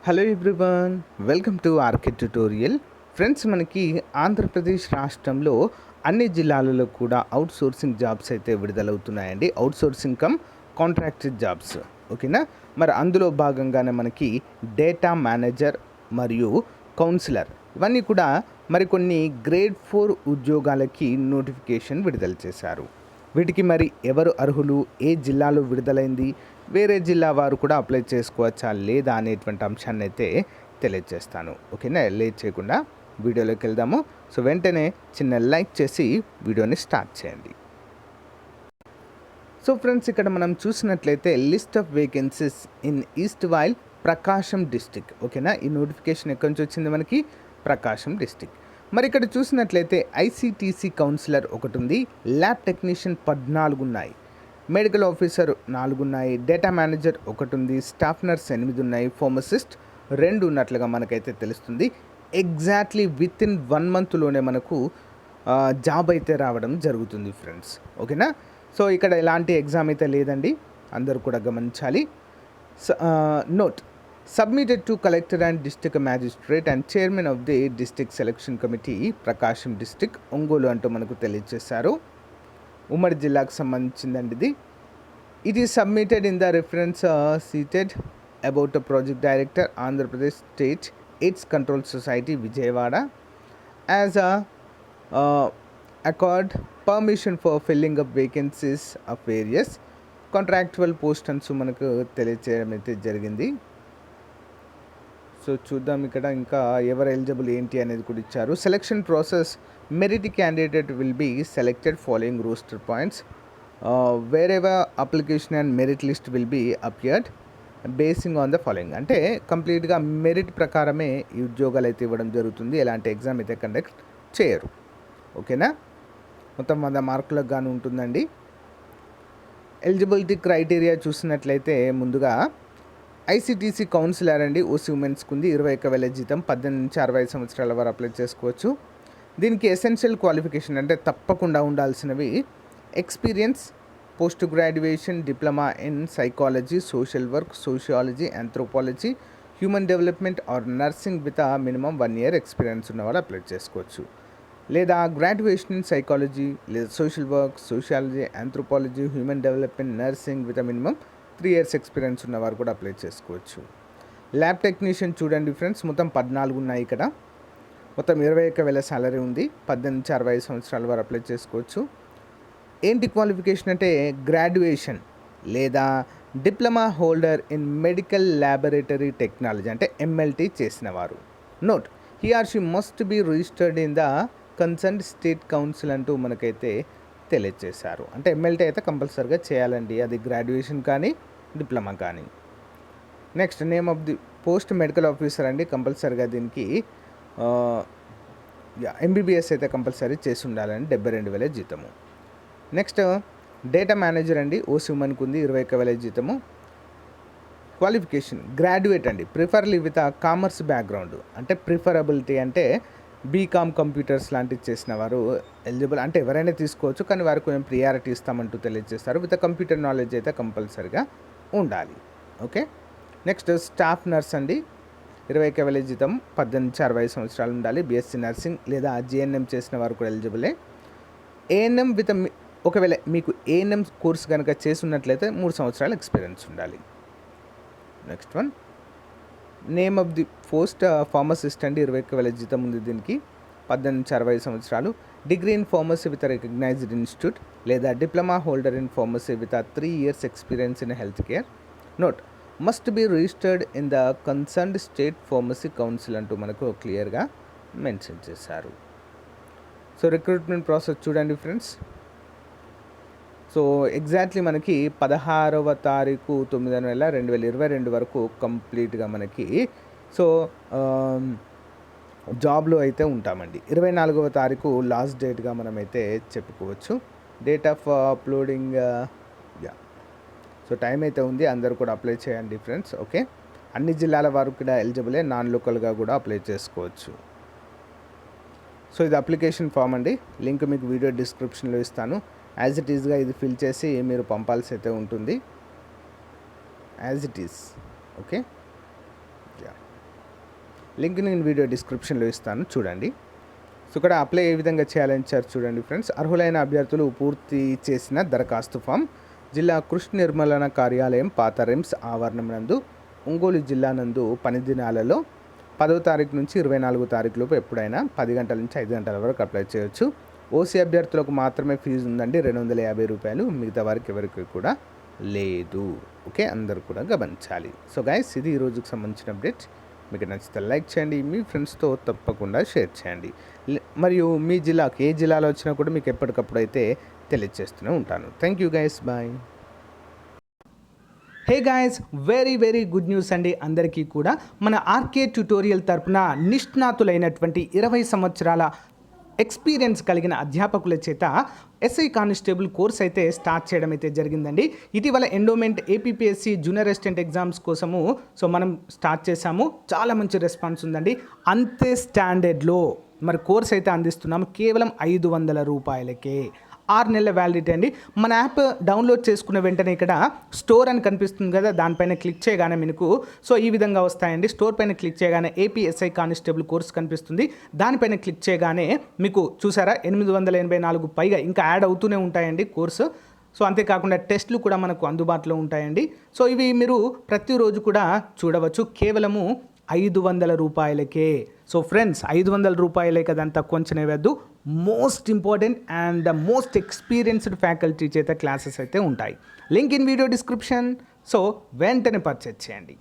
Hello everyone, welcome to RK tutorial. Friends, మనకి ఆంధ్రప్రదేశ్ రాష్ట్రంలో అన్ని జిల్లాలలో కూడా అవుట్సోర్సింగ్ జాబ్స్ అయితే విడుదలవుతున్నాయండి. అవుట్సోర్సింగ్ కమ్ కాంట్రాక్టెడ్ జాబ్స్, ఓకేనా. మరి అందులో భాగంగానే మనకి డేటా మేనేజర్ మరియు కౌన్సిలర్ ఇవన్నీ కూడా మరికొన్ని గ్రేడ్ 4 ఉద్యోగాలకి నోటిఫికేషన్ విడుదల చేశారు. వీటికి మరి ఎవరు అర్హులు, ఏ జిల్లాలో విడుదలైంది, వేరే జిల్లా వారు కూడా అప్లై చేసుకోవచ్చా లేదా అనేటువంటి అంశాన్ని అయితే తెలియజేస్తాను. ఓకేనా, లేట్ చేయకుండా వీడియోలోకి వెళ్దాము. సో వెంటనే చిన్న లైక్ చేసి వీడియోని స్టార్ట్ చేయండి. సో ఫ్రెండ్స్, ఇక్కడ మనం చూసినట్లయితే list of vacancies in east while Prakasam district. ఓకేనా, ఈ నోటిఫికేషన్ ఎక్కడి నుంచి వచ్చింది? మనకి ప్రకాశం డిస్టిక్. మరి ఇక్కడ చూసినట్లయితే ఐసిటిసి కౌన్సిలర్ ఒకటి ఉంది, ల్యాబ్ టెక్నీషియన్ 14 ఉన్నాయి, మెడికల్ ఆఫీసర్ 4 ఉన్నాయి, డేటా మేనేజర్ ఒకటి ఉంది, స్టాఫ్ నర్స్ 8 ఉన్నాయి, ఫార్మసిస్ట్ 2 ఉన్నట్లుగా మనకైతే తెలుస్తుంది. ఎగ్జాక్ట్లీ విత్ ఇన్ 1 మంత్లోనే మనకు జాబ్ అయితే రావడం జరుగుతుంది ఫ్రెండ్స్. ఓకేనా, సో ఇక్కడ ఎలాంటి ఎగ్జామ్ అయితే లేదండి, అందరూ కూడా గమనించాలి. Note submitted to collector and district magistrate and chairman of the district selection committee Prakasam district Ongole అంటూ మనకు తెలియజేశారు. ఉమ్మడి జిల్లాకు సంబంధించిందండి ఇది. It is submitted in the reference seated about the project director Andhra Pradesh state AIDS control society Vijayawada as accord permission for filling up vacancies of various contractual post అని మనకు తెలియజేయడం అయితే జరిగింది. సో చూద్దాం ఇక్కడ ఇంకా ఎవరు ఎలిజిబుల్ ఏంటి అనేది కూడా ఇచ్చారు. Selection process, merit candidate will be selected following roster points wherever application and merit list will be appeared basing on the following. అంటే కంప్లీట్గా మెరిట్ ప్రకారమే ఈ ఉద్యోగాలు అయితే ఇవ్వడం జరుగుతుంది, ఎలాంటి ఎగ్జామ్ అయితే కండక్ట్ చేయరు. ఓకేనా, మొత్తం 100 మార్కులకు గాను ఉంటుందండి. ఎలిజిబిలిటీ క్రైటీరియా చూసినట్లయితే ముందుగా ఐసిటిసి కౌన్సిలర్ అండి, ఓసీ ఉమెన్స్కి ఉంది, 21,000 జీతం, 18 నుంచి 65 సంవత్సరాల వరకు అప్లై చేసుకోవచ్చు. దీనికి ఎసెన్షియల్ క్వాలిఫికేషన్ అంటే తప్పకుండా ఉండాల్సినవి experience, post graduation, diploma in psychology, social work, sociology, anthropology, human development or nursing with minimum 1 year experience ఉన్న వాళ్ళు అప్లై చేసుకోవచ్చు. లేదా గ్రాడ్యుయేషన్ ఇన్ సైకాలజీ లేదా social work, sociology, anthropology, human development, nursing with minimum 3 years experience ఉన్నవారు కూడా apply చేసుకోవచ్చు. Lab technician చూడండి friends, మొత్తం 14 ఉన్నాయి ఇక్కడ. మొత్తం 21,000 సాలరీ ఉంది, 18 నుంచి 65 సంవత్సరాల వరకు అప్లై చేసుకోవచ్చు. ఏంటి క్వాలిఫికేషన్ అంటే గ్రాడ్యుయేషన్ లేదా diploma holder in medical laboratory technology అంటే ఎంఎల్టీ చేసిన వారు. Note, he or she must be registered in the concern state council అంటూ మనకైతే తెలియజేశారు. అంటే ఎంఎల్టీ అయితే కంపల్సరీగా చేయాలండి, అది గ్రాడ్యుయేషన్ కానీ డిప్లొమా కానీ. Next name of the post medical officer అండి, కంపల్సరీగా దీనికి ఎంబీబీఎస్ అయితే కంపల్సరీ చేసి ఉండాలండి, 72,000 జీతము. నెక్స్ట్ డేటా మేనేజర్ అండి, ఓసీ ఉమెన్కి ఉంది, 21,000 జీతము. క్వాలిఫికేషన్ గ్రాడ్యుయేట్ అండి, ప్రిఫర్లీ విత్ కామర్స్ బ్యాక్గ్రౌండ్. అంటే ప్రిఫరబిలిటీ అంటే బీకామ్ కంప్యూటర్స్ లాంటివి చేసిన వారు ఎలిజిబుల్, అంటే ఎవరైనా తీసుకోవచ్చు కానీ వారికి కొంచెం ప్రియారిటీ ఇస్తామంటూ తెలియజేస్తారు. విత్ కంప్యూటర్ నాలెడ్జ్ అయితే కంపల్సరీగా ఉండాలి. ఓకే, నెక్స్ట్ స్టాఫ్ నర్స్ అండి, 21,000 జీతం, 18 నుంచి 65 సంవత్సరాలు ఉండాలి, బీఎస్సీ నర్సింగ్ లేదా జిఎన్ఎం చేసిన వారు కూడా ఎలిజిబులే. ఏఎన్ఎం విత్ ఒకవేళ మీకు ఏఎన్ఎం కోర్స్ కనుక చేసి ఉన్నట్లయితే 3 సంవత్సరాల ఎక్స్పీరియన్స్ ఉండాలి. Next one name of the post pharmacist అండి, 21,000 జీతం ఉంది దీనికి, 18 నుంచి 65 సంవత్సరాలు. Degree in pharmacy with recognised institute లేదా diploma holder in pharmacy with 3 years experience in health care. Note, must be registered in the concerned state pharmacy council అంటూ మనకు క్లియర్గా మెన్షన్ చేశారు. సో రిక్రూట్మెంట్ ప్రాసెస్ చూడండి ఫ్రెండ్స్. సో ఎగ్జాక్ట్లీ మనకి 16వ తారీఖు 9వ నెల 2022 వరకు కంప్లీట్గా మనకి సో జాబ్లో అయితే ఉంటామండి. 24వ తారీఖు లాస్ట్ డేట్గా మనమైతే చెప్పుకోవచ్చు. Date of uploading so time అయితే ఉంది, అందరూ కూడా అప్లై చేయండి ఫ్రెండ్స్. ఓకే, అన్ని జిల్లాల వారు కూడా ఎలిజిబులే, నాన్ లోకల్గా కూడా అప్లై చేసుకోవచ్చు. సో ఇది అప్లికేషన్ ఫామ్ అండి, లింక్ మీకు వీడియో డిస్క్రిప్షన్లో ఇస్తాను. యాజ్ ఇట్ ఈస్గా ఇది ఫిల్ చేసి మీరు పంపాల్సి అయితే ఉంటుంది, as it is. Okay, link నేను వీడియో డిస్క్రిప్షన్లో ఇస్తాను, చూడండి. సో ఇక్కడ అప్లై ఏ విధంగా చేయాలని ఇచ్చారు చూడండి ఫ్రెండ్స్. అర్హులైన అభ్యర్థులు పూర్తి చేసిన దరఖాస్తు ఫామ్ జిల్లా కృషి నిర్మూలన కార్యాలయం, పాత రిమ్స్ ఆవరణం నందు, ఒంగోలు జిల్లా నందు పని దినాలలో 10వ తారీఖు నుంచి 24వ తారీఖు లోపు ఎప్పుడైనా 10 గంటల నుంచి 5 గంటల వరకు అప్లై చేయొచ్చు. ఓసీ అభ్యర్థులకు మాత్రమే ఫీజు ఉందండి, 250 రూపాయలు. మిగతా వారికి ఎవరికి కూడా లేదు. ఓకే, అందరూ కూడా గమనించాలి. సో గైస్, ఇది ఈ రోజుకి సంబంధించిన అప్డేట్. మీకు నచ్చితే లైక్ చేయండి, మీ ఫ్రెండ్స్తో తప్పకుండా షేర్ చేయండి. మరియు మీ జిల్లాకు ఏ జిల్లాలో వచ్చినా కూడా మీకు ఎప్పటికప్పుడు అయితే తెలియజేస్తూనే ఉంటాను. Thank you guys, bye. Hey guys, very good news అండి అందరికీ కూడా. మన ఆర్కే ట్యుటోరియల్ తరపున నిష్ణాతులైనటువంటి 20 సంవత్సరాల ఎక్స్పీరియన్స్ కలిగిన అధ్యాపకుల చేత ఎస్ఐ కానిస్టేబుల్ కోర్స్ అయితే స్టార్ట్ చేయడం అయితే జరిగిందండి. ఇటీవల endowment APPSC junior assistant exams కోసము మనం స్టార్ట్ చేశాము. చాలా మంచి రెస్పాన్స్ ఉందండి. అంతే స్టాండర్డ్లో మరి కోర్స్ అయితే అందిస్తున్నాము కేవలం 500 రూపాయలకే. 6 నెలల వ్యాలిడిటీ అండి. మన యాప్ డౌన్లోడ్ చేసుకున్న వెంటనే ఇక్కడ స్టోర్ అని కనిపిస్తుంది కదా, దానిపైన క్లిక్ చేయగానే మీకు ఈ విధంగా వస్తాయండి. స్టోర్ పైన క్లిక్ చేయగానే ఏపీఎస్ఐ కానిస్టేబుల్ కోర్స్ కనిపిస్తుంది. దానిపైన క్లిక్ చేయగానే మీకు చూసారా 884 పైగా ఇంకా యాడ్ అవుతూనే ఉంటాయండి కోర్సు. అంతేకాకుండా టెస్టులు కూడా మనకు అందుబాటులో ఉంటాయండి. ఇవి మీరు ప్రతిరోజు కూడా చూడవచ్చు కేవలము 500 రూపాయలకే. ఫ్రెండ్స్, 500 రూపాయలే కదంతా కొంచెం వేయద్దు. Most important and the most experienced faculty చేత క్లాసెస్ అయితే ఉంటాయి. Link in video description. వెంటనే పర్చేజ్ చేయండి.